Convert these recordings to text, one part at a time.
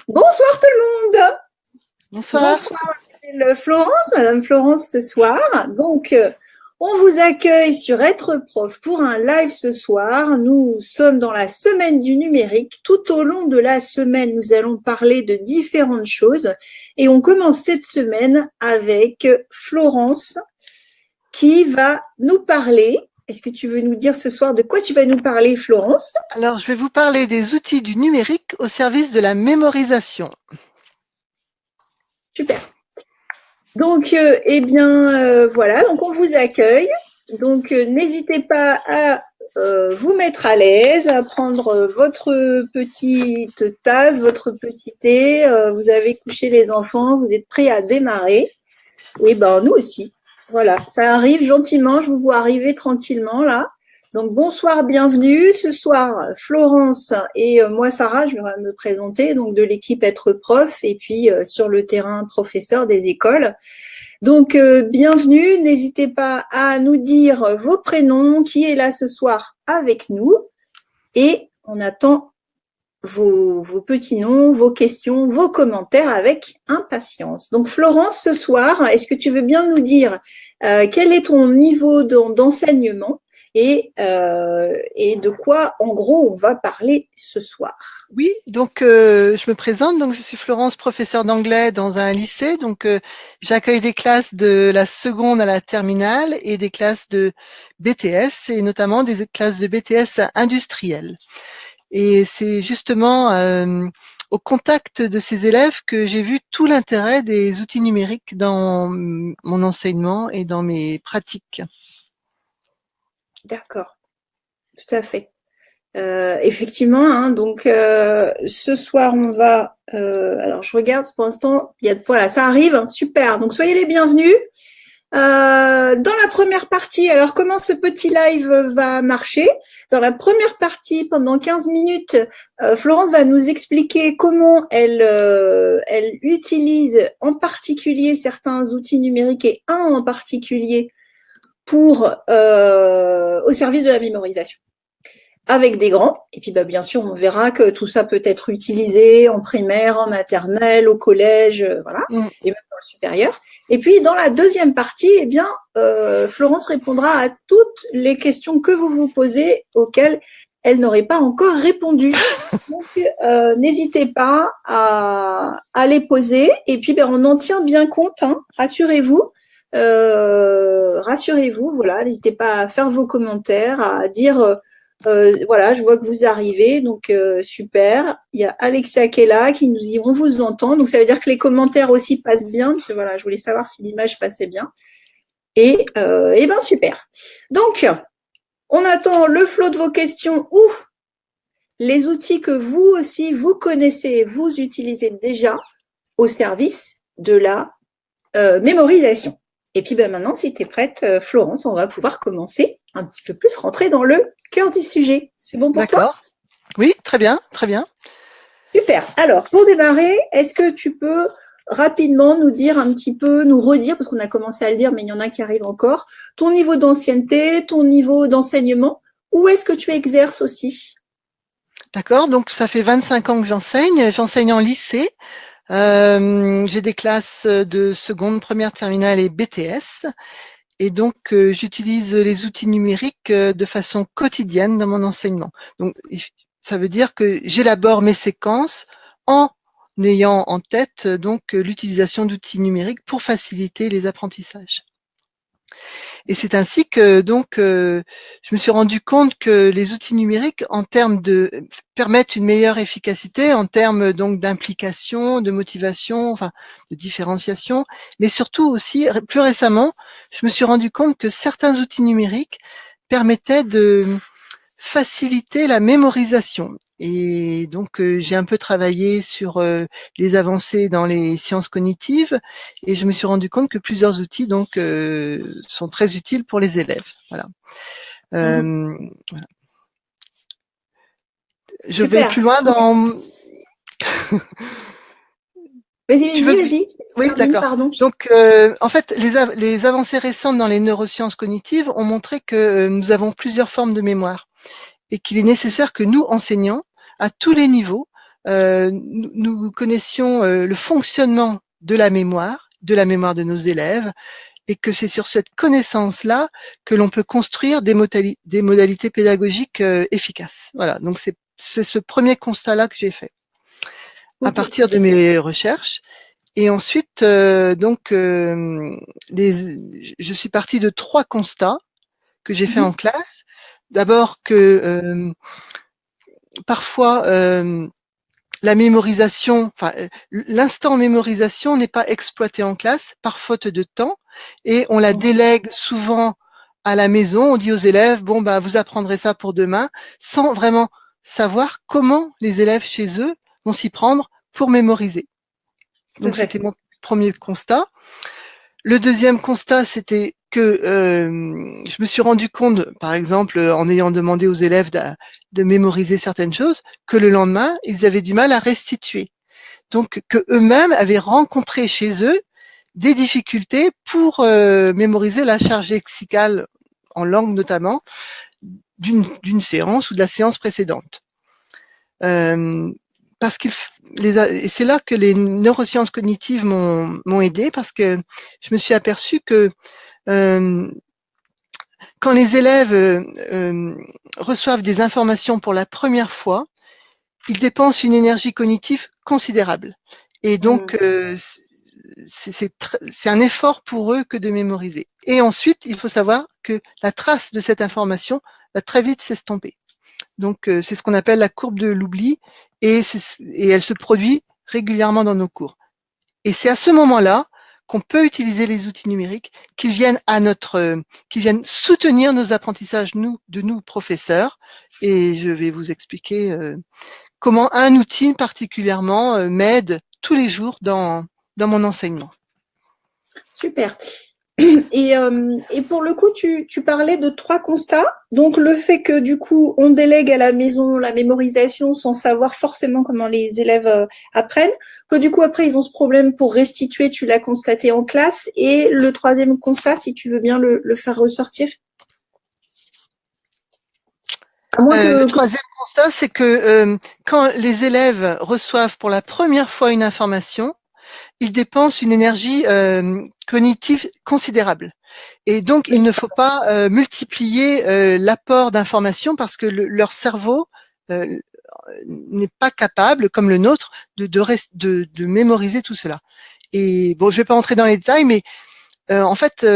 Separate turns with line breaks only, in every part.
Bonsoir tout le monde.
Bonsoir.
Bonsoir Madame Florence ce soir. Donc, on vous accueille sur Être Prof pour un live ce soir. Nous sommes dans la semaine du numérique. Tout au long de la semaine, nous allons parler de différentes choses. Et on commence cette semaine avec Florence qui va nous parler. Est-ce que tu veux nous dire ce soir de quoi tu vas nous parler, Florence?
Alors, je vais vous parler des outils du numérique au service de la mémorisation.
Super. Donc, voilà, donc on vous accueille. Donc, n'hésitez pas à vous mettre à l'aise, à prendre votre petite tasse, votre petit thé. Vous avez couché les enfants, vous êtes prêts à démarrer. Et ben, nous aussi. Voilà, ça arrive gentiment, je vous vois arriver tranquillement là. Donc, bonsoir, bienvenue. Ce soir, Florence et moi, Sarah, je vais me présenter, donc de l'équipe Être Prof et puis sur le terrain professeur des écoles. Donc, bienvenue. N'hésitez pas à nous dire vos prénoms, qui est là ce soir avec nous. Et on attend vos petits noms, vos questions, vos commentaires avec impatience. Donc, Florence, ce soir, est-ce que tu veux bien nous dire quel est ton niveau d'enseignement et de quoi, en gros, on va parler ce soir?
Oui, donc je me présente. Donc, je suis Florence, professeure d'anglais dans un lycée. Donc, j'accueille des classes de la seconde à la terminale et des classes de BTS et notamment des classes de BTS industrielles. Et c'est justement au contact de ces élèves que j'ai vu tout l'intérêt des outils numériques dans mon enseignement et dans mes pratiques.
D'accord, tout à fait. Effectivement, hein, donc ce soir on va. Alors je regarde pour l'instant. Voilà, ça arrive, hein, super. Donc soyez les bienvenus. Dans la première partie, alors comment ce petit live va marcher? Dans la première partie, pendant 15 minutes, Florence va nous expliquer comment elle utilise en particulier certains outils numériques et un en particulier pour au service de la mémorisation avec des grands. Et puis, bien sûr, on verra que tout ça peut être utilisé en primaire, en maternelle, au collège, voilà, et même dans le supérieur. Et puis, dans la deuxième partie, Florence répondra à toutes les questions que vous vous posez auxquelles elle n'aurait pas encore répondu. Donc, n'hésitez pas à les poser. Et puis, on en tient bien compte, hein, rassurez-vous. Rassurez-vous, voilà, n'hésitez pas à faire vos commentaires, à dire voilà, je vois que vous arrivez, donc super. Il y a Alexia qui est là, qui nous dit on vous entend. Donc ça veut dire que les commentaires aussi passent bien, parce que voilà, je voulais savoir si l'image passait bien. Et super. Donc, on attend le flot de vos questions ou les outils que vous aussi, vous connaissez, vous utilisez déjà au service de la mémorisation. Et puis maintenant, si tu es prête, Florence, on va pouvoir commencer un petit peu plus, rentrer dans le cœur du sujet. C'est bon pour toi?
D'accord. Oui, très bien, très bien.
Super. Alors, pour démarrer, est-ce que tu peux rapidement nous dire un petit peu, nous redire, parce qu'on a commencé à le dire, mais il y en a qui arrivent encore, ton niveau d'ancienneté, ton niveau d'enseignement, où est-ce que tu exerces aussi?
D'accord, donc ça fait 25 ans que j'enseigne en lycée. J'ai des classes de seconde, première, terminale et BTS. Et donc, j'utilise les outils numériques de façon quotidienne dans mon enseignement. Donc, ça veut dire que j'élabore mes séquences en ayant en tête donc l'utilisation d'outils numériques pour faciliter les apprentissages. Et c'est ainsi que donc je me suis rendu compte que les outils numériques en termes de permettent une meilleure efficacité en termes donc d'implication, de motivation, enfin de différenciation, mais surtout aussi plus récemment, je me suis rendu compte que certains outils numériques permettaient de faciliter la mémorisation. Et donc, j'ai un peu travaillé sur les avancées dans les sciences cognitives et je me suis rendu compte que plusieurs outils donc sont très utiles pour les élèves. Voilà. Voilà. Je vais
Super.
plus loin dans.
Vas-y.
Oui,
Termine,
d'accord.
pardon.
Donc, en fait, les avancées récentes dans les neurosciences cognitives ont montré que nous avons plusieurs formes de mémoire et qu'il est nécessaire que nous, enseignants, à tous les niveaux, nous connaissions le fonctionnement de la mémoire de nos élèves, et que c'est sur cette connaissance-là que l'on peut construire des modalités pédagogiques efficaces. Voilà, donc c'est ce premier constat-là que j'ai fait à partir de mes recherches. Et ensuite, je suis partie de 3 constats que j'ai fait en classe. D'abord que parfois la mémorisation, l'instant mémorisation n'est pas exploité en classe par faute de temps, et on la délègue souvent à la maison. On dit aux élèves, bon, bah, vous apprendrez ça pour demain, sans vraiment savoir comment les élèves chez eux vont s'y prendre pour mémoriser. Donc, c'était mon premier constat. Le deuxième constat, c'était que je me suis rendu compte, par exemple, en ayant demandé aux élèves de mémoriser certaines choses, que le lendemain, ils avaient du mal à restituer. Donc, que eux-mêmes avaient rencontré chez eux des difficultés pour mémoriser la charge lexicale, en langue notamment, d'une séance ou de la séance précédente. Parce et c'est là que les neurosciences cognitives m'ont aidé, parce que je me suis aperçue que quand les élèves reçoivent des informations pour la première fois, ils dépensent une énergie cognitive considérable. Et donc, c'est un effort pour eux que de mémoriser. Et ensuite, il faut savoir que la trace de cette information va très vite s'estomper. Donc, c'est ce qu'on appelle la courbe de l'oubli, et elle se produit régulièrement dans nos cours. Et c'est à ce moment-là qu'on peut utiliser les outils numériques qui viennent soutenir nos apprentissages, de nous professeurs. Et je vais vous expliquer comment un outil particulièrement m'aide tous les jours dans mon enseignement.
Super. Et pour le coup, tu parlais de 3 constats. Donc, le fait que du coup, on délègue à la maison la mémorisation sans savoir forcément comment les élèves apprennent. Que du coup, après, ils ont ce problème pour restituer, tu l'as constaté en classe. Et le 3e constat, si tu veux bien le faire ressortir.
Le 3e constat, c'est que quand les élèves reçoivent pour la première fois une information, ils dépensent une énergie cognitive considérable. Et donc, il ne faut pas multiplier l'apport d'informations, parce que leur cerveau n'est pas capable, comme le nôtre, de mémoriser tout cela. Et bon, je vais pas entrer dans les détails, mais en fait,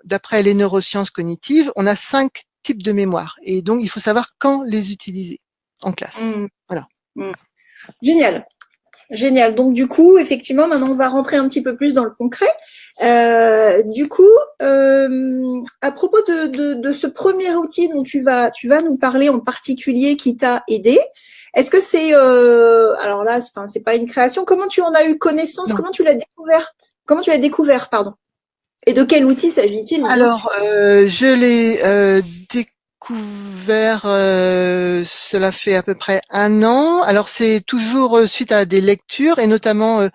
d'après les neurosciences cognitives, on a 5 types de mémoire. Et donc, il faut savoir quand les utiliser en classe. Voilà.
Génial. Génial. Donc, du coup, effectivement, maintenant, on va rentrer un petit peu plus dans le concret. Du coup, à propos de ce premier outil dont tu vas nous parler en particulier qui t'a aidé, est-ce que c'est, alors là, c'est pas une création. Comment tu en as eu connaissance?
Non.
Comment tu l'as découvert, pardon? Et de quel outil s'agit-il?
Alors, je l'ai découvert, cela fait à peu près 1 an. Alors, c'est toujours suite à des lectures, et notamment,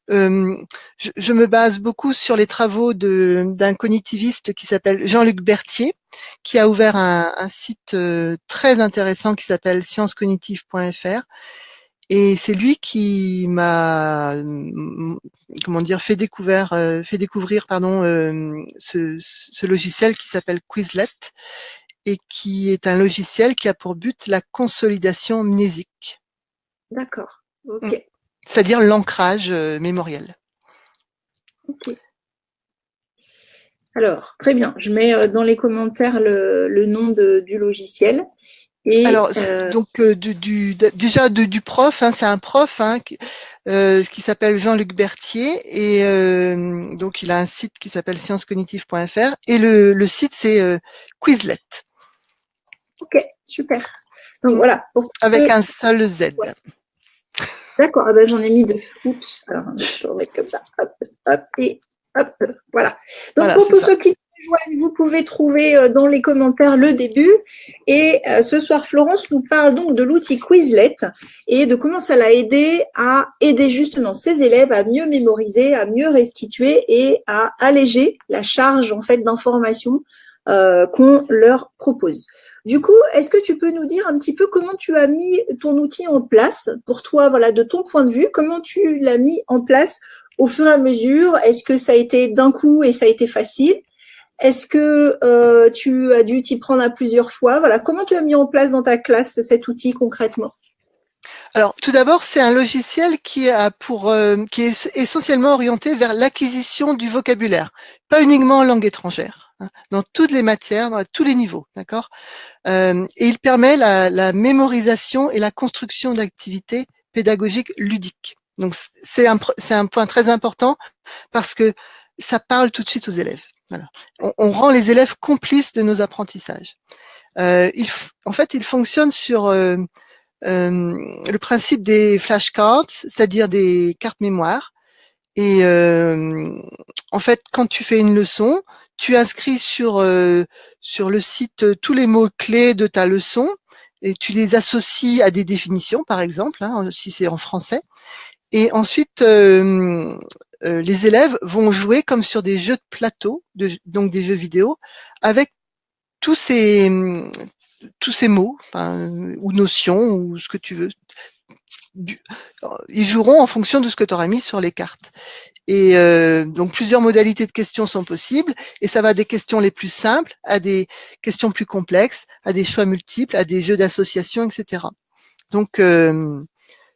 je me base beaucoup sur les travaux d'un cognitiviste qui s'appelle Jean-Luc Berthier, qui a ouvert un site très intéressant qui s'appelle sciencescognitives.fr. Et c'est lui qui m'a, fait découvrir, ce logiciel qui s'appelle Quizlet, et qui est un logiciel qui a pour but la consolidation mnésique.
D'accord. Ok.
C'est-à-dire l'ancrage mémoriel.
Ok. Alors, très bien. Je mets dans les commentaires le nom du logiciel. Et,
alors, donc déjà du prof, c'est un prof qui s'appelle Jean-Luc Berthier, et donc il a un site qui s'appelle sciencescognitives.fr, et le site c'est Quizlet.
Ok, super. Donc voilà.
Avec un seul Z.
Ouais. D'accord, ah ben, j'en ai mis 2. Oups, alors je vais remettre comme ça. Hop, hop, et hop, voilà. Donc
voilà,
pour ceux qui nous rejoignent, vous pouvez trouver dans les commentaires le début. Et ce soir, Florence nous parle donc de l'outil Quizlet et de comment ça l'a aidé à aider justement ses élèves à mieux mémoriser, à mieux restituer et à alléger la charge en fait d'informations qu'on leur propose. Du coup, est-ce que tu peux nous dire un petit peu comment tu as mis ton outil en place pour toi, voilà, de ton point de vue, comment tu l'as mis en place au fur et à mesure? Est-ce que ça a été d'un coup et ça a été facile? Est-ce que tu as dû t'y prendre à plusieurs fois? Voilà, comment tu as mis en place dans ta classe cet outil concrètement?
Alors, tout d'abord, c'est un logiciel qui est essentiellement orienté vers l'acquisition du vocabulaire, pas uniquement en langue étrangère, hein, dans toutes les matières, à tous les niveaux, d'accord. Et il permet la mémorisation et la construction d'activités pédagogiques ludiques. Donc, c'est un point très important parce que ça parle tout de suite aux élèves. Voilà. On rend les élèves complices de nos apprentissages. En fait, il fonctionne sur le principe des flashcards, c'est-à-dire des cartes mémoire. Et en fait, quand tu fais une leçon, tu inscris sur le site tous les mots-clés de ta leçon et tu les associes à des définitions, par exemple, hein, si c'est en français. Et ensuite, les élèves vont jouer comme sur des jeux de plateau, donc des jeux vidéo, avec tous ces, tous ces mots, enfin, ou notions, ou ce que tu veux. Ils joueront en fonction de ce que tu auras mis sur les cartes. Et donc plusieurs modalités de questions sont possibles, et ça va des questions les plus simples à des questions plus complexes, à des choix multiples, à des jeux d'association, etc. Donc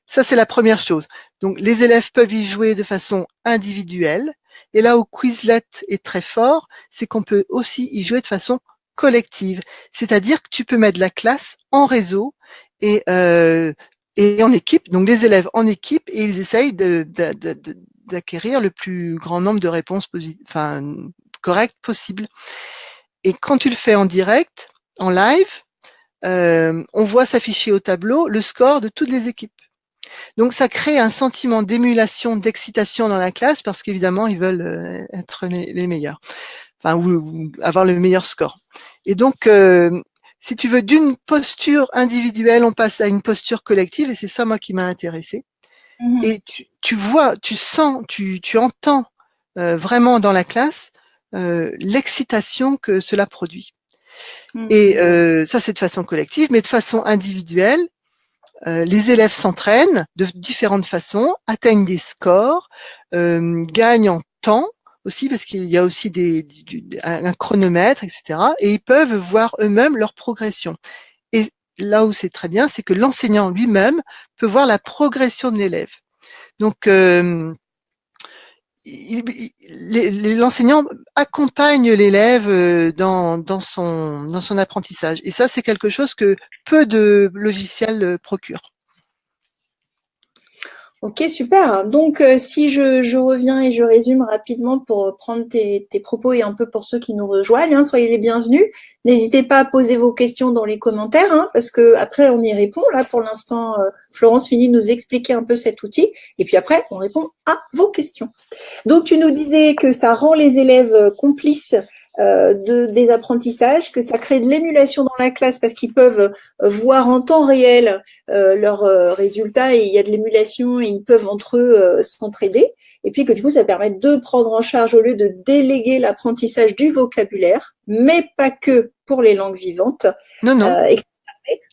ça c'est la première chose. Donc les élèves peuvent y jouer de façon individuelle, et là où Quizlet est très fort, c'est qu'on peut aussi y jouer de façon collective, c'est-à-dire que tu peux mettre la classe en réseau et en équipe, donc les élèves en équipe, et ils essayent d'acquérir le plus grand nombre de réponses correctes possible. Et quand tu le fais en direct, en live, on voit s'afficher au tableau le score de toutes les équipes. Donc ça crée un sentiment d'émulation, d'excitation dans la classe parce qu'évidemment ils veulent être les meilleurs, enfin ou avoir le meilleur score. Et donc si tu veux, d'une posture individuelle, on passe à une posture collective, et c'est ça moi qui m'a intéressée. Et tu vois, tu sens, tu entends vraiment dans la classe l'excitation que cela produit. Et ça, c'est de façon collective, mais de façon individuelle, les élèves s'entraînent de différentes façons, atteignent des scores, gagnent en temps aussi, parce qu'il y a aussi un chronomètre, etc. Et ils peuvent voir eux-mêmes leur progression. Et là où c'est très bien, c'est que l'enseignant lui-même peut voir la progression de l'élève. Donc, l'enseignant accompagne l'élève dans son apprentissage. Et ça, c'est quelque chose que peu de logiciels procurent.
Ok, super. Donc, si je reviens et je résume rapidement pour prendre tes propos et un peu pour ceux qui nous rejoignent, hein, soyez les bienvenus. N'hésitez pas à poser vos questions dans les commentaires, hein, parce que après on y répond. Là, pour l'instant, Florence finit de nous expliquer un peu cet outil, et puis après on répond à vos questions. Donc, tu nous disais que ça rend les élèves complices des apprentissages, que ça crée de l'émulation dans la classe parce qu'ils peuvent voir en temps réel leurs résultats, et il y a de l'émulation et ils peuvent entre eux s'entraider. Et puis que du coup, ça permet de prendre en charge, au lieu de déléguer l'apprentissage du vocabulaire, mais pas que pour les langues vivantes, et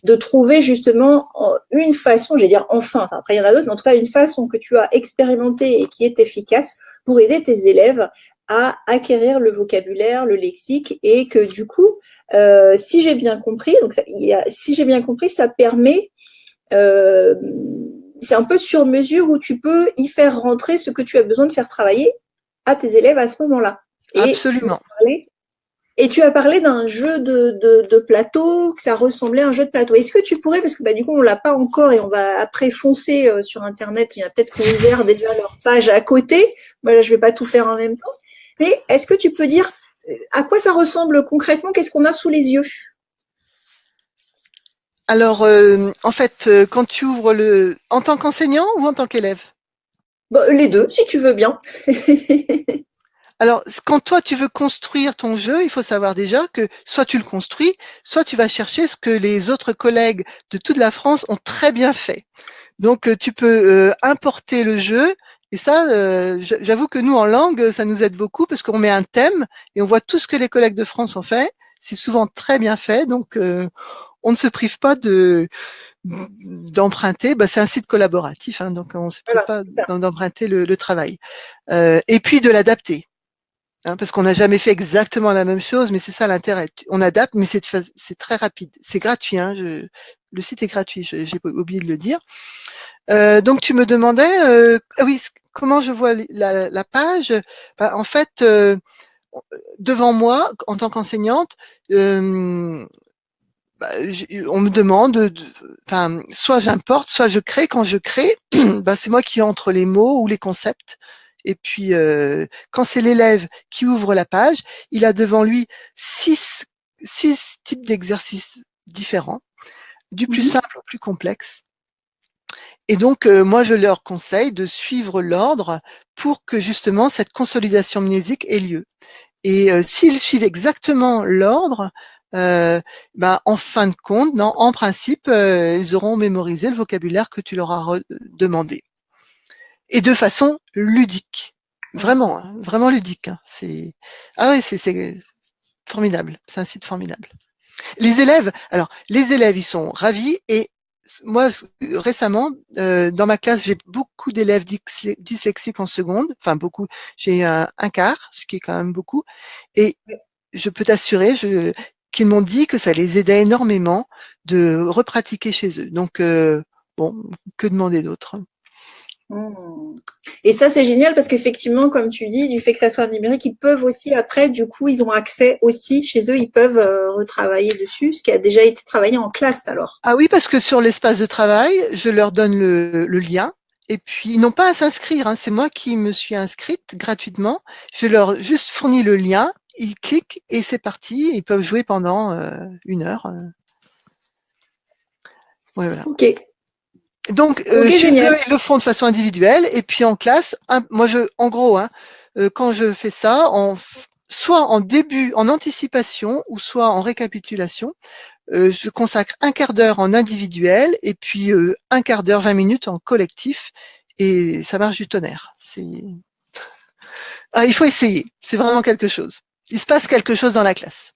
de trouver justement une façon, je vais dire enfin, après il y en a d'autres, mais en tout cas une façon que tu as expérimentée et qui est efficace pour aider tes élèves à acquérir le vocabulaire, le lexique, et que du coup, si j'ai bien compris, ça permet, c'est un peu sur mesure où tu peux y faire rentrer ce que tu as besoin de faire travailler à tes élèves à ce moment-là.
Absolument.
Et tu as parlé d'un jeu de plateau, que ça ressemblait à un jeu de plateau. Est-ce que tu pourrais, parce que du coup on l'a pas encore et on va après foncer sur Internet, il y a peut-être qui ont ouvert déjà leur page à côté. Voilà, je vais pas tout faire en même temps. Mais est-ce que tu peux dire à quoi ça ressemble concrètement? Qu'est-ce qu'on a sous les yeux?
Alors, en fait, quand tu ouvres en tant qu'enseignant ou en tant qu'élève?
Les deux, si tu veux bien.
Alors, quand toi tu veux construire ton jeu, il faut savoir déjà que soit tu le construis, soit tu vas chercher ce que les autres collègues de toute la France ont très bien fait. Donc, tu peux importer le jeu. Et ça, j'avoue que nous, en langue, ça nous aide beaucoup parce qu'on met un thème et on voit tout ce que les collègues de France ont fait. c'est souvent très bien fait, donc on ne se prive pas d'emprunter. C'est un site collaboratif, hein, donc on ne se prive
Voilà,
pas
c'est ça.
d'emprunter le travail. Et puis de l'adapter. Hein, parce qu'on n'a jamais fait exactement la même chose, mais c'est ça l'intérêt. On adapte, mais c'est très rapide. C'est gratuit. Hein, le site est gratuit, j'ai oublié de le dire. Donc tu me demandais, oui, comment je vois la page. En fait, devant moi, en tant qu'enseignante, on me demande, soit j'importe, soit je crée. Quand je crée, c'est moi qui entre les mots ou les concepts. Et puis, quand c'est l'élève qui ouvre la page, il a devant lui six types d'exercices différents, du plus simple au plus complexe. Et donc, moi, je leur conseille de suivre l'ordre pour que justement cette consolidation mnésique ait lieu. Et s'ils suivent exactement l'ordre, en fin de compte, en principe, ils auront mémorisé le vocabulaire que tu leur as demandé. Et de façon ludique. Vraiment, hein, vraiment ludique. Hein. C'est formidable. C'est un site formidable. Les élèves, ils sont ravis et moi, récemment, dans ma classe, j'ai beaucoup d'élèves dyslexiques en seconde. Enfin, beaucoup. J'ai un quart, ce qui est quand même beaucoup. Et je peux t'assurer qu'ils m'ont dit que ça les aidait énormément de repratiquer chez eux. Donc, que demander d'autre?
Et ça, c'est génial parce qu'effectivement, comme tu dis, du fait que ça soit numérique, ils peuvent aussi, après, du coup, ils ont accès aussi chez eux, ils peuvent retravailler dessus, ce qui a déjà été travaillé en classe alors.
Ah oui, parce que sur l'espace de travail, je leur donne le lien. Et puis, ils n'ont pas à s'inscrire. Hein. C'est moi qui me suis inscrite gratuitement. Je leur juste fournis le lien. Ils cliquent et c'est parti. Ils peuvent jouer pendant 1 heure. Ouais, voilà.
Ok.
Donc, chez eux, ils le font de façon individuelle. Et puis en classe, moi, en gros, quand je fais ça, soit en début, en anticipation, ou soit en récapitulation, je consacre 1/4 d'heure en individuel et puis 1/4 d'heure, 20 minutes en collectif. Et ça marche du tonnerre. Il faut essayer. C'est vraiment quelque chose. Il se passe quelque chose dans la classe.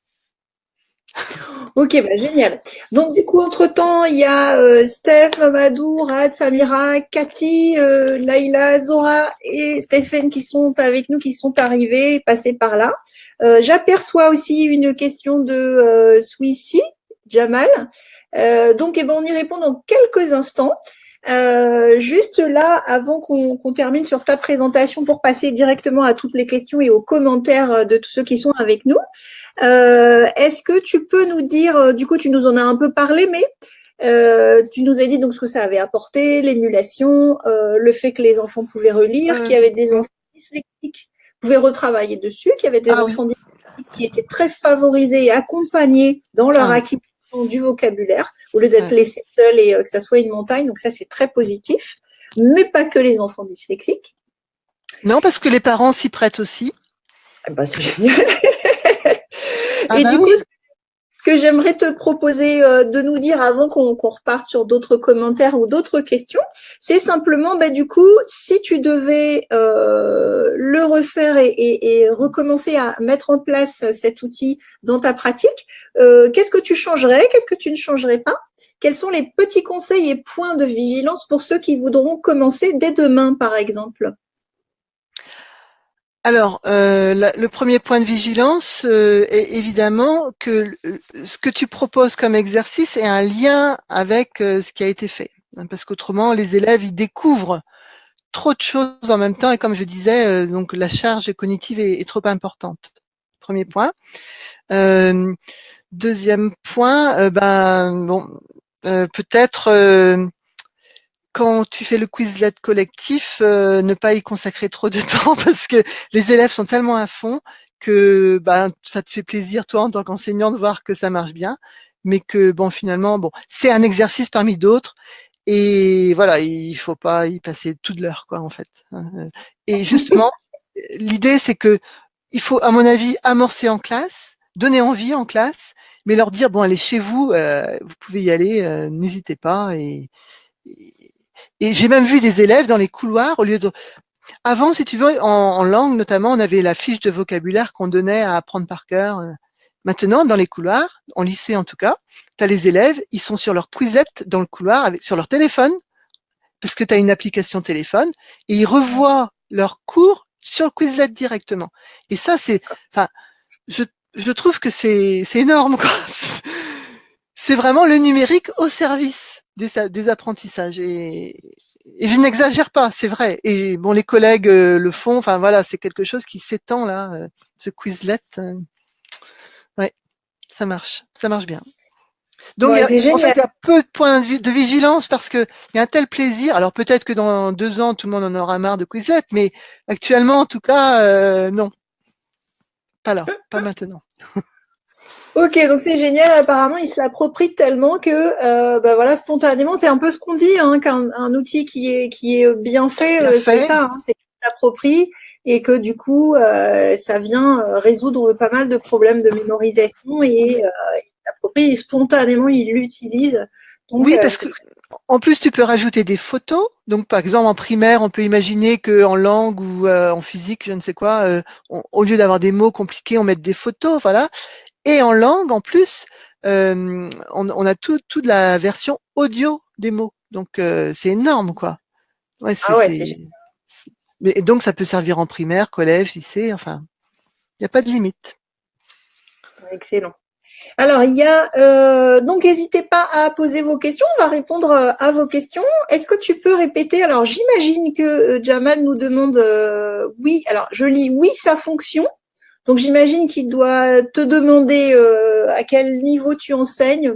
Ok, génial. Donc, du coup, entre-temps, il y a Steph, Mamadou, Rad, Samira, Cathy, Laïla, Zora et Stéphane qui sont avec nous, qui sont arrivés, passés par là. J'aperçois aussi une question de Swissy, Jamal. Donc, on y répond dans quelques instants. Juste là, avant qu'on termine sur ta présentation pour passer directement à toutes les questions et aux commentaires de tous ceux qui sont avec nous, est-ce que tu peux nous dire, du coup, tu nous en as un peu parlé, mais tu nous as dit donc ce que ça avait apporté, l'émulation, le fait que les enfants pouvaient relire, qu'il y avait des enfants dyslexiques, pouvaient retravailler dessus, qu'il y avait des enfants dyslexiques qui étaient très favorisés et accompagnés dans leur acquisition du vocabulaire, au lieu d'être laissés seuls et que ça soit une montagne. Donc ça, c'est très positif. Mais pas que les enfants dyslexiques.
Non, parce que les parents s'y prêtent aussi.
C'est génial. Du coup, ce que j'aimerais te proposer de nous dire avant qu'on reparte sur d'autres commentaires ou d'autres questions, c'est simplement, du coup, si tu devais le refaire et recommencer à mettre en place cet outil dans ta pratique, qu'est-ce que tu changerais? Qu'est-ce que tu ne changerais pas? Quels sont les petits conseils et points de vigilance pour ceux qui voudront commencer dès demain, par exemple?
Alors, le premier point de vigilance est évidemment que ce que tu proposes comme exercice ait un lien avec ce qui a été fait. Hein, parce qu'autrement, les élèves, ils découvrent trop de choses en même temps et comme je disais, donc la charge cognitive est trop importante. Premier point. Deuxième point, peut-être quand tu fais le Quizlet collectif, ne pas y consacrer trop de temps parce que les élèves sont tellement à fond que ça te fait plaisir toi en tant qu'enseignant de voir que ça marche bien, mais que finalement c'est un exercice parmi d'autres et voilà, il faut pas y passer toute l'heure quoi en fait. Et justement, l'idée c'est que il faut à mon avis amorcer en classe, donner envie en classe, mais leur dire allez chez vous, vous pouvez y aller, n'hésitez pas et j'ai même vu des élèves dans les couloirs, au lieu de… Avant, si tu veux, en langue notamment, on avait la fiche de vocabulaire qu'on donnait à apprendre par cœur. Maintenant, dans les couloirs, en lycée en tout cas, tu as les élèves, ils sont sur leur Quizlet dans le couloir, sur leur téléphone, parce que tu as une application téléphone, et ils revoient leur cours sur le Quizlet directement. Et ça, enfin, je trouve que c'est énorme, quoi. C'est vraiment le numérique au service des apprentissages. Et je n'exagère pas, c'est vrai. Et bon, les collègues le font. Enfin voilà, c'est quelque chose qui s'étend là. Ce Quizlet, ouais, ça marche bien. Donc,
Bon, c'est
en fait,
génial.
il y a peu de points de vigilance parce que il y a un tel plaisir. Alors peut-être que dans 2 ans, tout le monde en aura marre de Quizlet, mais actuellement, en tout cas, non, pas là, pas maintenant.
Ok, donc c'est génial. Apparemment, il se l'approprie tellement que, bah voilà, spontanément, c'est un peu ce qu'on dit, hein, qu'un outil qui est bien fait,
Bien
c'est
fait.
ça, hein, c'est qu'il s'approprie et que du coup, ça vient résoudre pas mal de problèmes de mémorisation et il s'approprie et spontanément, il l'utilise. Donc,
Oui, parce
c'est
que
très.
en plus, tu peux rajouter des photos. Donc, par exemple, en primaire, on peut imaginer qu'en langue ou en physique, je ne sais quoi, au lieu d'avoir des mots compliqués, on met des photos, voilà. Et en langue, en plus, on a toute la version audio des mots. Donc, c'est énorme, quoi. Ouais,
Ah ouais, c'est
Mais et donc, ça peut servir en primaire, collège, lycée, enfin, il n'y a pas de limite.
excellent. Alors, il y a donc n'hésitez pas à poser vos questions. On va répondre à vos questions. Est-ce que tu peux répéter? Alors, j'imagine que Jamal nous demande oui. Alors, je lis oui, ça fonctionne. Donc, j'imagine qu'il doit te demander à quel niveau tu enseignes.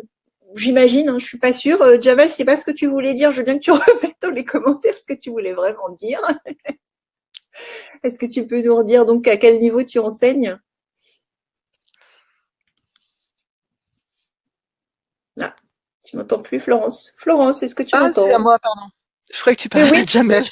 J'imagine, hein, je suis pas sûre. Jamal, c'est pas ce que tu voulais dire. Je veux bien que tu remettes dans les commentaires ce que tu voulais vraiment dire. Est-ce que tu peux nous redire donc à quel niveau tu enseignes? Ah, tu m'entends plus, Florence. Florence, est-ce que tu
Ah, c'est à
m'entends?
moi, pardon. Je croyais que tu
Oui,
parlais
oui.
à Jamel.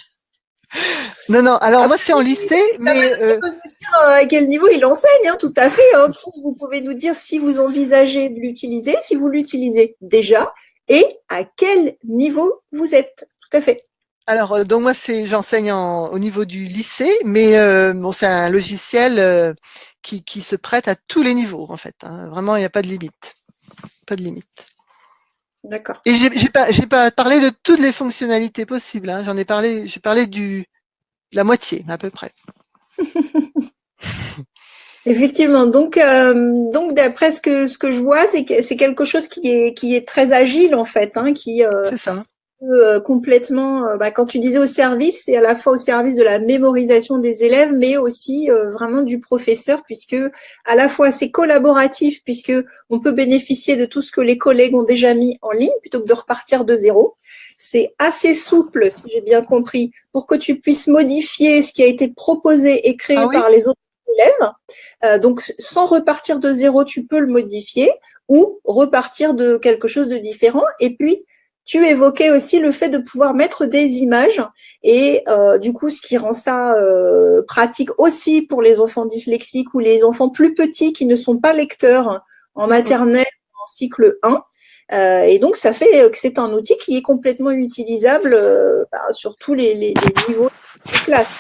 Non, non. Alors,
Ah bah
moi, c'est en
oui,
lycée,
Jamal
mais
aussi peut nous dire à quel niveau il enseigne, hein, tout à fait. Hein. Vous pouvez nous dire si vous envisagez de l'utiliser, si vous l'utilisez déjà, et à quel niveau vous êtes. Tout à fait.
alors, donc moi, j'enseigne au niveau du lycée, mais bon, c'est un logiciel qui se prête à tous les niveaux, en fait. Hein. Vraiment, il n'y a pas de limite. Pas de limite.
D'accord.
Et j'ai pas parlé de toutes les fonctionnalités possibles. Hein. J'ai parlé de la moitié, à peu près.
Effectivement. Donc d'après ce que je vois, c'est quelque chose qui est très agile en fait, hein, qui
C'est ça.
complètement, bah, quand tu disais au service, c'est à la fois au service de la mémorisation des élèves, mais aussi vraiment du professeur, puisque à la fois c'est collaboratif, puisque on peut bénéficier de tout ce que les collègues ont déjà mis en ligne plutôt que de repartir de zéro. C'est assez souple, si j'ai bien compris, pour que tu puisses modifier ce qui a été proposé et
Ah
créé
oui?
par les autres élèves. Donc, sans repartir de zéro, tu peux le modifier ou repartir de quelque chose de différent. Et puis, tu évoquais aussi le fait de pouvoir mettre des images et du coup, ce qui rend ça pratique aussi pour les enfants dyslexiques ou les enfants plus petits qui ne sont pas lecteurs en
Mm, mm.
maternelle en cycle 1. Et donc, ça fait que c'est un outil qui est complètement utilisable sur tous les niveaux de classe.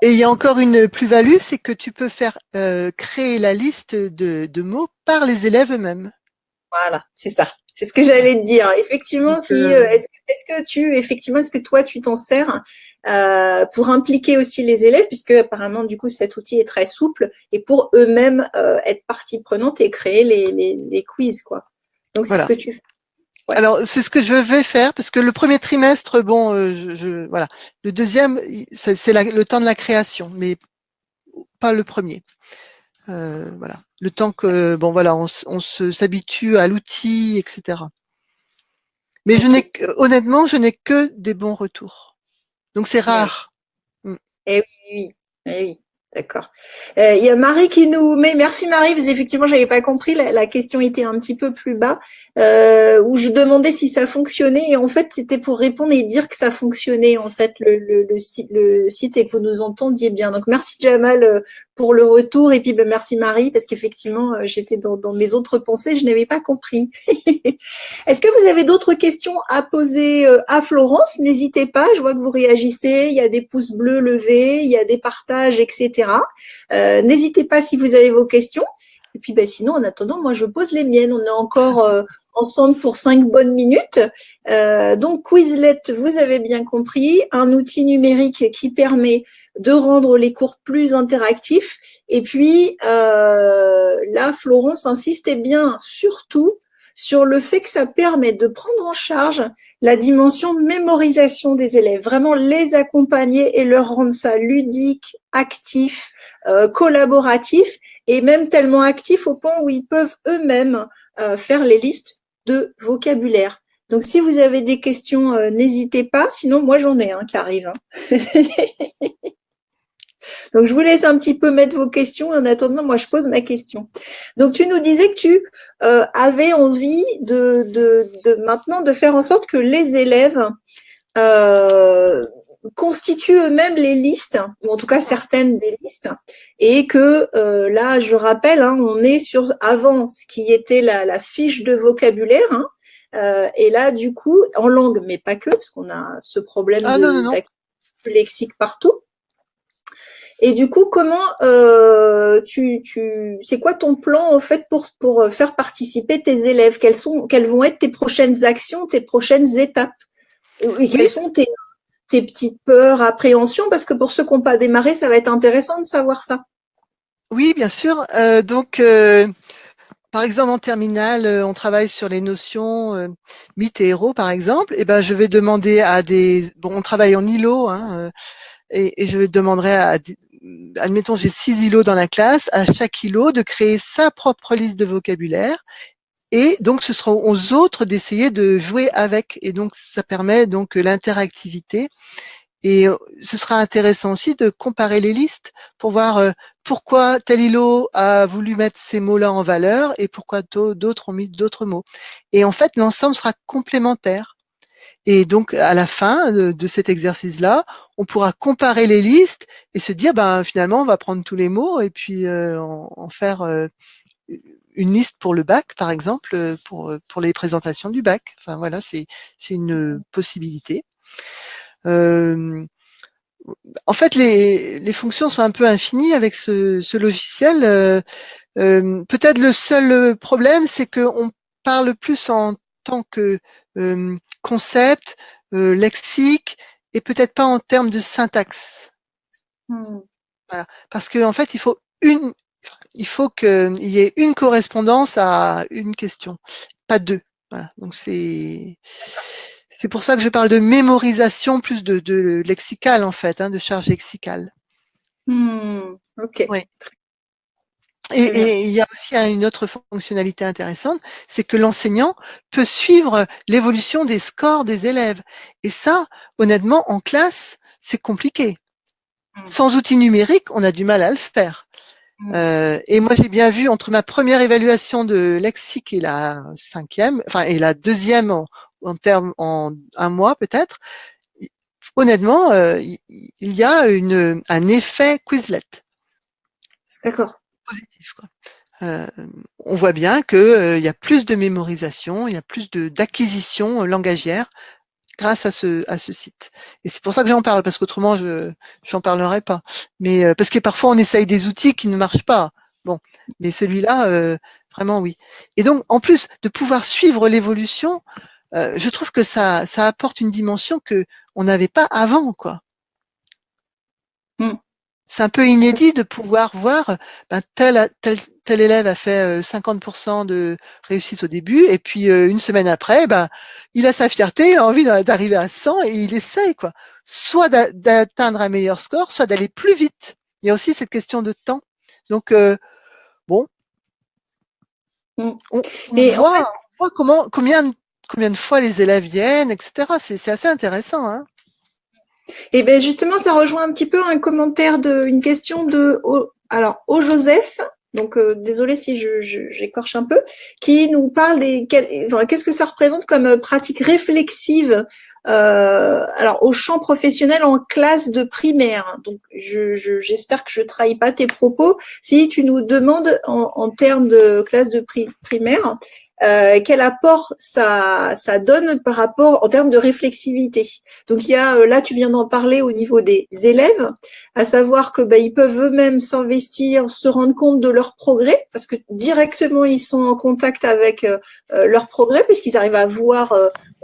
Et il y a encore une plus-value, c'est que tu peux faire créer la liste de mots par les élèves eux-mêmes.
Voilà, c'est ça. C'est ce que j'allais te dire. Effectivement,
Donc,
si est-ce que toi tu t'en sers pour impliquer aussi les élèves, puisque apparemment du coup cet outil est très souple et pour eux-mêmes être partie prenante et créer les quiz quoi. Donc c'est ce
voilà.
que tu fais. Ouais.
Alors, c'est ce que je vais faire parce que le premier trimestre, bon, voilà. Le deuxième, c'est le temps de la création, mais pas le premier. Voilà. Le temps que, bon, voilà, s'habitue à l'outil, etc. Mais
Ok.
honnêtement, je n'ai que des bons retours. Donc, c'est
Eh oui.
rare. Mm.
Eh oui. Eh oui. D'accord. Il y a Marie qui nous met, merci Marie, parce qu'effectivement, j'avais pas compris, la question était un petit peu plus bas, où je demandais si ça fonctionnait, et en fait, c'était pour répondre et dire que ça fonctionnait, en fait, le site et que vous nous entendiez bien. Donc, merci Jamal pour le retour, et puis ben, merci Marie, parce qu'effectivement, j'étais dans mes autres pensées, je n'avais pas compris. Est-ce que vous avez d'autres questions à poser à Florence? N'hésitez pas, je vois que vous réagissez, il y a des pouces bleus levés, il y a des partages, etc. N'hésitez pas si vous avez vos questions. Et puis, sinon, en attendant, moi, je pose les miennes. On est encore ensemble pour 5 bonnes minutes. Donc, Quizlet, vous avez bien compris, un outil numérique qui permet de rendre les cours plus interactifs. Et puis, là, Florence insistait bien surtout sur le fait que ça permet de prendre en charge la dimension de mémorisation des élèves, vraiment les accompagner et leur rendre ça ludique, actif, collaboratif et même tellement actif au point où ils peuvent eux-mêmes faire les listes de vocabulaire. Donc, si vous avez des questions, n'hésitez pas. Sinon, moi, j'en ai un qui arrive. Hein. Donc, je vous laisse un petit peu mettre vos questions. En attendant, moi, je pose ma question. Donc, tu nous disais que tu avais envie de maintenant de faire en sorte que les élèves constituent eux-mêmes les listes, ou en tout cas certaines des listes, et que là, je rappelle, hein, on est sur avant ce qui était la fiche de vocabulaire, hein, et là, du coup, en langue, mais pas que, parce qu'on a ce problème
non.
de lexique partout. Et du coup, comment c'est quoi ton plan en fait pour faire participer tes élèves? Quelles vont être tes prochaines actions, tes prochaines étapes? Et quelles sont tes petites peurs, appréhensions? Parce que pour ceux qui n'ont pas démarré, ça va être intéressant de savoir ça.
Oui, bien sûr. Par exemple, en terminale, on travaille sur les notions mythes et héros, par exemple. Et ben, je vais demander on travaille en îlots, hein, et je demanderai admettons, j'ai 6 îlots dans la classe, à chaque îlot de créer sa propre liste de vocabulaire. Et donc, ce sera aux autres d'essayer de jouer avec. Et donc, ça permet donc l'interactivité. Et ce sera intéressant aussi de comparer les listes pour voir pourquoi tel îlot a voulu mettre ces mots-là en valeur et pourquoi d'autres ont mis d'autres mots. Et en fait, l'ensemble sera complémentaire. Et donc, à la fin de cet exercice-là, on pourra comparer les listes et se dire, finalement, on va prendre tous les mots et puis en faire une liste pour le bac, par exemple, pour les présentations du bac. Enfin voilà, c'est une possibilité. En fait, les fonctions sont un peu infinies avec ce logiciel. Peut-être le seul problème, c'est qu'on parle plus en tant que concept, lexique, et peut-être pas en termes de syntaxe. Voilà. Parce qu'en fait, il faut qu'il y ait une correspondance à une question, pas deux. Voilà. Donc c'est pour ça que je parle de mémorisation plus de lexical en fait, de charge lexicale.
Ok.
Oui. Et il y a aussi une autre fonctionnalité intéressante, c'est que l'enseignant peut suivre l'évolution des scores des élèves. Et ça, honnêtement, en classe, c'est compliqué. Sans outils numériques, on a du mal à le faire. Et moi, j'ai bien vu entre ma première évaluation de lexique et la cinquième, et la deuxième en termes en un mois peut-être, honnêtement, il y a un effet Quizlet.
D'accord.
Positif, quoi. On voit bien que il y a plus de mémorisation, il y a plus d'acquisition langagière grâce à ce site. Et c'est pour ça que j'en parle, parce qu'autrement j'en parlerai pas. Mais parce que parfois on essaye des outils qui ne marchent pas. Bon, mais celui-là, vraiment oui. Et donc en plus de pouvoir suivre l'évolution, je trouve que ça apporte une dimension que on n'avait pas avant, quoi. C'est un peu inédit de pouvoir voir tel élève a fait 50% de réussite au début et puis une semaine après, il a sa fierté, il a envie d'arriver à 100 et il essaye, quoi. Soit d'atteindre un meilleur score, soit d'aller plus vite. Il y a aussi cette question de temps. Donc bon, on voit combien de fois les élèves viennent, etc. C'est assez intéressant, hein.
Et bien justement, ça rejoint un petit peu un commentaire une question de au Joseph. Donc désolé si j'écorche un peu, qui nous parle qu'est-ce que ça représente comme pratique réflexive alors au champ professionnel en classe de primaire. Donc j'espère que je trahis pas tes propos. Si tu nous demandes en termes de classe de primaire, quel apport ça donne par rapport en termes de réflexivité. Donc il y a là tu viens d'en parler au niveau des élèves, à savoir que ils peuvent eux-mêmes s'investir, se rendre compte de leur progrès parce que directement ils sont en contact avec leur progrès puisqu'ils arrivent à voir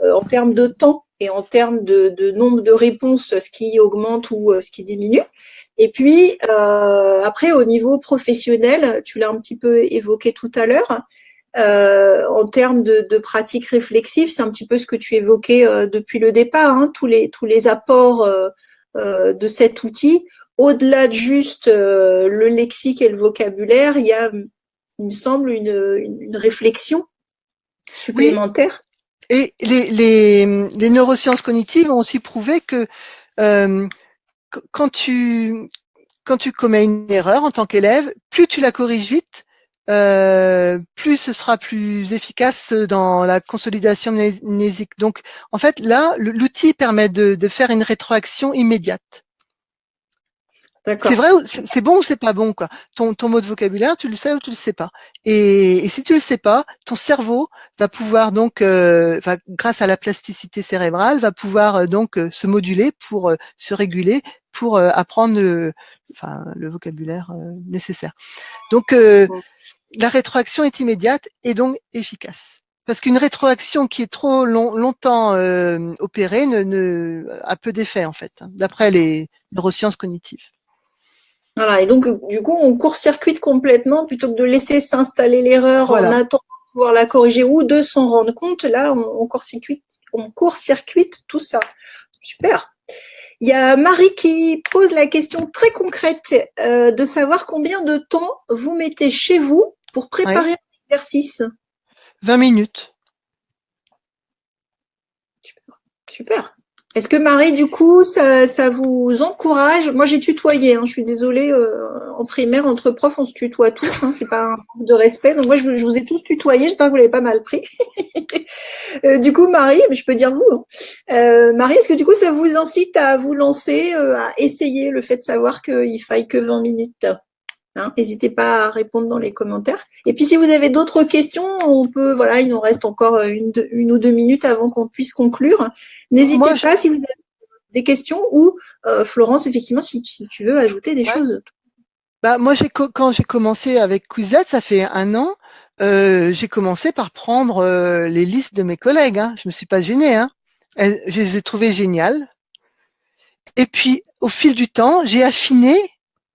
en termes de temps et en termes de nombre de réponses ce qui augmente ou ce qui diminue. Et puis après au niveau professionnel, tu l'as un petit peu évoqué tout à l'heure. En termes de pratiques réflexives, c'est un petit peu ce que tu évoquais depuis le départ, hein, tous les apports de cet outil. Au-delà de juste le lexique et le vocabulaire, il y a, il me semble, une réflexion
Oui,
supplémentaire.
et les neurosciences cognitives ont aussi prouvé que euh, quand tu commets une erreur en tant qu'élève, plus tu la corriges vite, plus ce sera plus efficace dans la consolidation mnésique. Donc, en fait, là, l'outil permet de faire une rétroaction immédiate. C'est
D'accord.
vrai, c'est bon ou c'est pas bon, quoi. Ton mot de vocabulaire, tu le sais ou tu le sais pas. Et si tu le sais pas, ton cerveau va pouvoir donc, grâce à la plasticité cérébrale, va pouvoir donc se moduler pour se réguler, pour apprendre le vocabulaire nécessaire. Donc, la rétroaction est immédiate et donc efficace. Parce qu'une rétroaction qui est trop longtemps opérée a peu d'effet en fait, hein, d'après les neurosciences cognitives.
Voilà. Et donc, du coup, on court-circuite complètement plutôt que de laisser s'installer l'erreur en
Voilà.
attendant de pouvoir la corriger ou de s'en rendre compte. Là, on court-circuite tout ça. Super. Il y a Marie qui pose la question très concrète de savoir combien de temps vous mettez chez vous pour
Oui.
préparer un exercice.
20 minutes.
Super. Est-ce que Marie, du coup, ça vous encourage? Moi, j'ai tutoyé, hein, je suis désolée, en primaire, entre profs, on se tutoie tous, hein, c'est pas un manque de respect. Donc moi, je vous ai tous tutoyé, j'espère que vous l'avez pas mal pris. Du coup, Marie, mais je peux dire vous, hein. Marie, est-ce que du coup, ça vous incite à vous lancer, à essayer le fait de savoir qu'il faille que 20 minutes? Hein, n'hésitez pas à répondre dans les commentaires. Et puis, si vous avez d'autres questions, on peut, voilà, il nous reste encore une ou deux minutes avant qu'on puisse conclure.
Moi,
N'hésitez pas si vous avez des questions ou Florence, effectivement, si tu veux ajouter des
ouais.
choses.
Moi, quand j'ai commencé avec Quizlet, ça fait 1 an, j'ai commencé par prendre les listes de mes collègues. Hein. Je me suis pas gênée. Hein. Je les ai trouvées géniales. Et puis, au fil du temps, j'ai affiné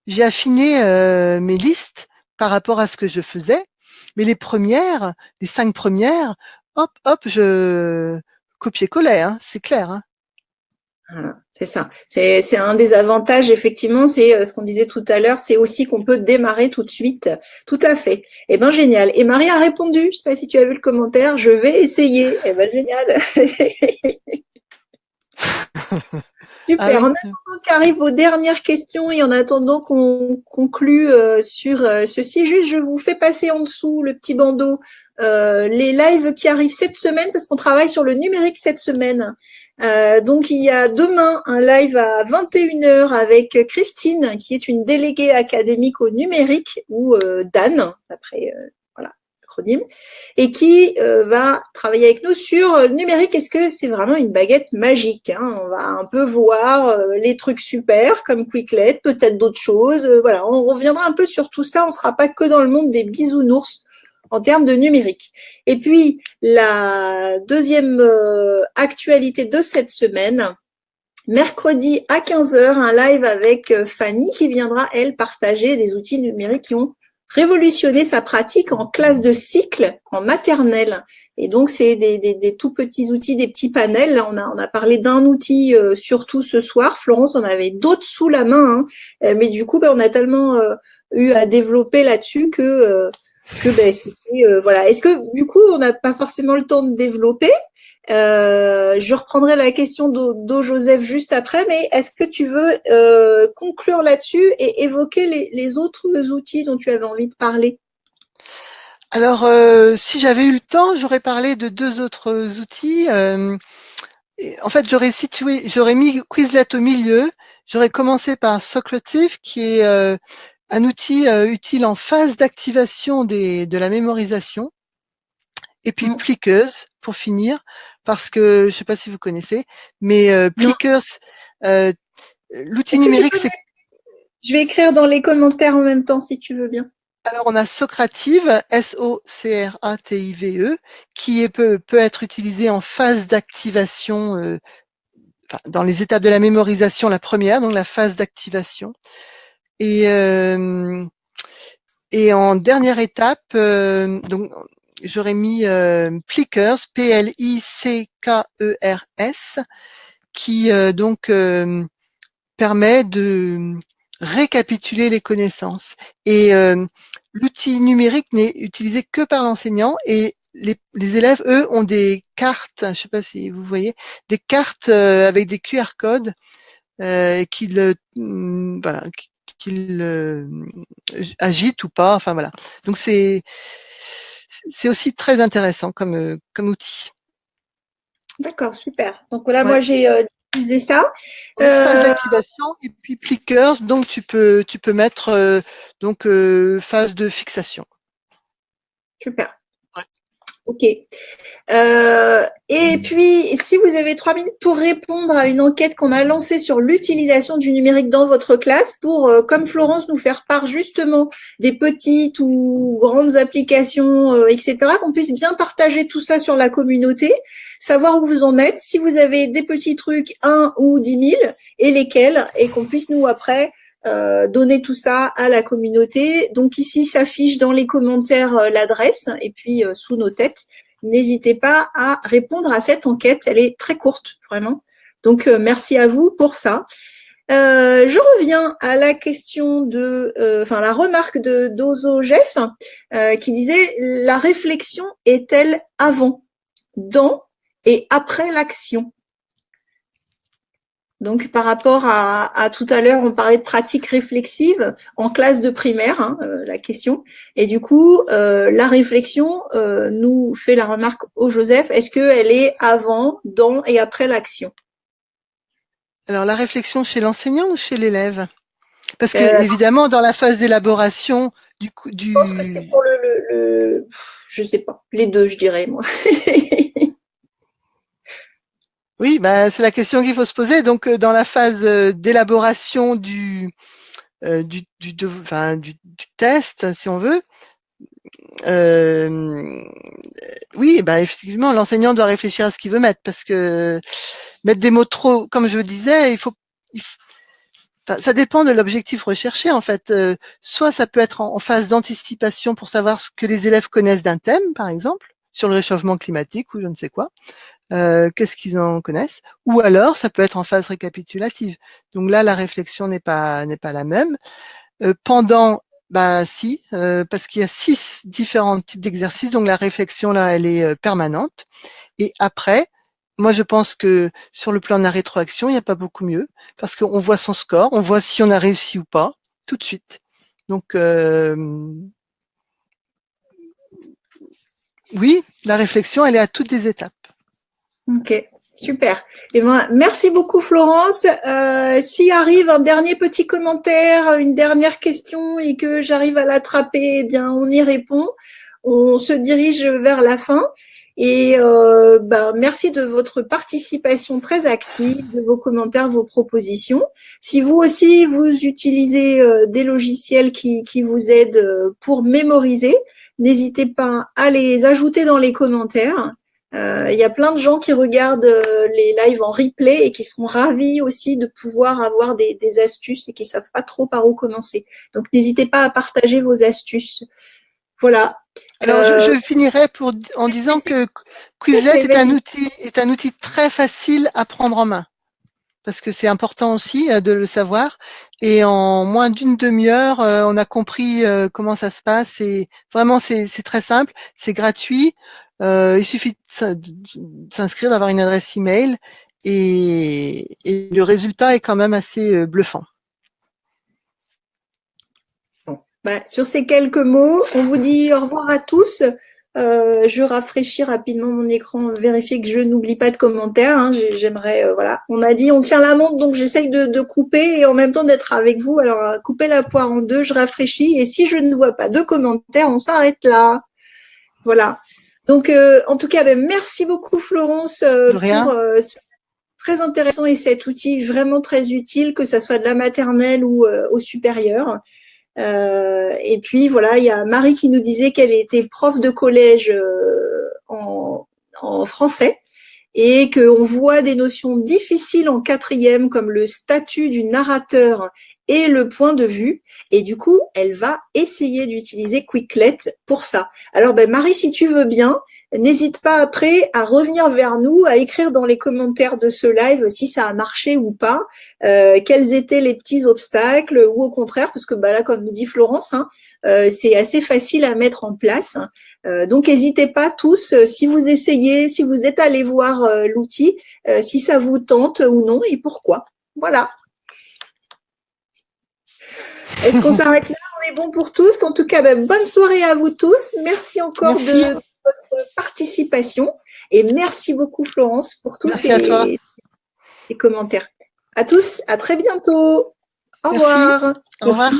mes listes par rapport à ce que je faisais. Mais les 5 premières, hop, hop, je copiais-collais, hein, c'est clair. Hein.
Voilà, c'est ça. C'est un des avantages, effectivement, c'est ce qu'on disait tout à l'heure, c'est aussi qu'on peut démarrer tout de suite. Tout à fait. Eh ben génial. Et Marie a répondu, je sais pas si tu as vu le commentaire, je vais essayer. Eh ben génial.
Ah
Super. En
oui.
attendant qu'arrivent vos dernières questions et en attendant qu'on conclue sur ceci, juste je vous fais passer en dessous le petit bandeau les lives qui arrivent cette semaine parce qu'on travaille sur le numérique cette semaine. Donc il y a demain un live à 21h avec Christine qui est une déléguée académique au numérique ou Dan après voilà l'acronyme et qui va travailler avec nous sur le numérique. Est-ce que c'est vraiment une baguette magique, hein? On va un peu voir les trucs super comme Quizlet, peut-être d'autres choses. Voilà, on reviendra un peu sur tout ça. On ne sera pas que dans le monde des bisounours en termes de numérique. Et puis, la deuxième actualité de cette semaine, mercredi à 15h, un live avec Fanny qui viendra, elle, partager des outils numériques qui ont révolutionné sa pratique en classe de cycle en maternelle. Et donc, c'est des tout petits outils, des petits panels. Là, on a parlé d'un outil surtout ce soir. Florence en avait d'autres sous la main. Hein. Mais du coup, on a tellement eu à développer là-dessus que voilà. Est-ce que du coup, on n'a pas forcément le temps de développer? Je reprendrai la question d'O Joseph juste après, mais est-ce que tu veux conclure là-dessus et évoquer les autres outils dont tu avais envie de parler?
Alors, si j'avais eu le temps, j'aurais parlé de 2 autres outils. En fait, j'aurais mis Quizlet au milieu. J'aurais commencé par Socrative, qui est un outil utile en phase d'activation de la mémorisation. et puis Plickers pour finir, parce que je sais pas si vous connaissez, mais Plickers, l'outil numérique, c'est...
Je vais écrire dans les commentaires en même temps si tu veux bien.
Alors, on a Socrative, Socrative, qui peut être utilisé en phase d'activation, dans les étapes de la mémorisation, la première, donc la phase d'activation. Et en dernière étape, donc j'aurais mis Plickers, Plickers, qui donc permet de récapituler les connaissances. Et l'outil numérique n'est utilisé que par l'enseignant, et les élèves, eux, ont des cartes, je ne sais pas si vous voyez, des cartes avec des QR codes qu'ils voilà, qu'ils agitent ou pas. Enfin voilà. Donc c'est aussi très intéressant comme outil.
D'accord, super. Donc là, moi, j'ai diffusé ça.
Phase d'activation et puis Plickers, donc tu peux mettre phase de fixation.
Super. Ouais. Ok. Et puis, si vous avez 3 minutes pour répondre à une enquête qu'on a lancée sur l'utilisation du numérique dans votre classe, pour, comme Florence, nous faire part justement des petites ou grandes applications, etc., qu'on puisse bien partager tout ça sur la communauté, savoir où vous en êtes, si vous avez des petits trucs, 1 ou 10 000, et lesquels, et qu'on puisse nous après donner tout ça à la communauté. Donc ici s'affiche dans les commentaires l'adresse, et puis sous nos têtes. N'hésitez pas à répondre à cette enquête. Elle est très courte, vraiment. Donc, merci à vous pour ça. Je reviens à la question la remarque de d'Ozo Jeff, qui disait: la réflexion est-elle avant, dans et après l'action? Donc, par rapport à tout à l'heure, on parlait de pratique réflexive en classe de primaire, la question. Et du coup, la réflexion nous fait la remarque au Joseph. Est-ce qu'elle est avant, dans et après l'action?
Alors, la réflexion chez l'enseignant ou chez l'élève? Parce que, évidemment, dans la phase d'élaboration
je pense que c'est pour je sais pas, les deux, je dirais, moi.
Oui, c'est la question qu'il faut se poser. Donc, dans la phase d'élaboration du test, si on veut, oui, effectivement, l'enseignant doit réfléchir à ce qu'il veut mettre, parce que mettre des mots trop, comme je disais, ça dépend de l'objectif recherché, en fait. Soit ça peut être en phase d'anticipation pour savoir ce que les élèves connaissent d'un thème, par exemple, sur le réchauffement climatique ou je ne sais quoi. Qu'est-ce qu'ils en connaissent? Ou alors, ça peut être en phase récapitulative. Donc là, la réflexion n'est pas la même. Pendant, si, parce qu'il y a 6 différents types d'exercices, donc la réflexion là, elle est permanente. Et après, moi, je pense que sur le plan de la rétroaction, il n'y a pas beaucoup mieux, parce qu'on voit son score, on voit si on a réussi ou pas, tout de suite. Donc, oui, la réflexion, elle est à toutes les étapes.
Ok, super. Et merci beaucoup Florence. S'il arrive un dernier petit commentaire, une dernière question et que j'arrive à l'attraper, eh bien on y répond. On se dirige vers la fin. Et merci de votre participation très active, de vos commentaires, vos propositions. Si vous aussi vous utilisez des logiciels qui vous aident pour mémoriser, n'hésitez pas à les ajouter dans les commentaires. Il y a plein de gens qui regardent les lives en replay et qui seront ravis aussi de pouvoir avoir des astuces et qui savent pas trop par où commencer. Donc, n'hésitez pas à partager vos astuces. Voilà.
Alors, je finirai en disant que Quizlet est un outil très facile à prendre en main, parce que c'est important aussi de le savoir. Et en moins d'une demi-heure, on a compris comment ça se passe. Et vraiment, c'est très simple, c'est gratuit. Il suffit de s'inscrire, d'avoir une adresse email, et le résultat est quand même assez bluffant.
Sur ces quelques mots, on vous dit au revoir à tous. Je rafraîchis rapidement mon écran, vérifier que je n'oublie pas de commentaires. J'aimerais, voilà. On a dit, on tient la montre, donc j'essaye de couper et en même temps d'être avec vous. Alors, couper la poire en deux, je rafraîchis et si je ne vois pas de commentaires, on s'arrête là. Voilà. Donc, en tout cas, merci beaucoup Florence pour ce très intéressant et cet outil vraiment très utile, que ça soit de la maternelle ou au supérieur. Et puis voilà, il y a Marie qui nous disait qu'elle était prof de collège en français et qu'on voit des notions difficiles en quatrième comme le statut du narrateur et le point de vue. Et du coup, elle va essayer d'utiliser Quizlet pour ça. Alors, Marie, si tu veux bien, n'hésite pas après à revenir vers nous, à écrire dans les commentaires de ce live si ça a marché ou pas, quels étaient les petits obstacles ou au contraire, parce que là, comme nous dit Florence, c'est assez facile à mettre en place. Donc, n'hésitez pas tous, si vous essayez, si vous êtes allés voir l'outil, si ça vous tente ou non et pourquoi. Voilà. Est-ce qu'on s'arrête là? On est bon pour tous. En tout cas, bonne soirée à vous tous. Merci encore de votre participation. Et merci beaucoup, Florence, pour tous ces commentaires. À tous, à très bientôt. Au revoir.
Au revoir.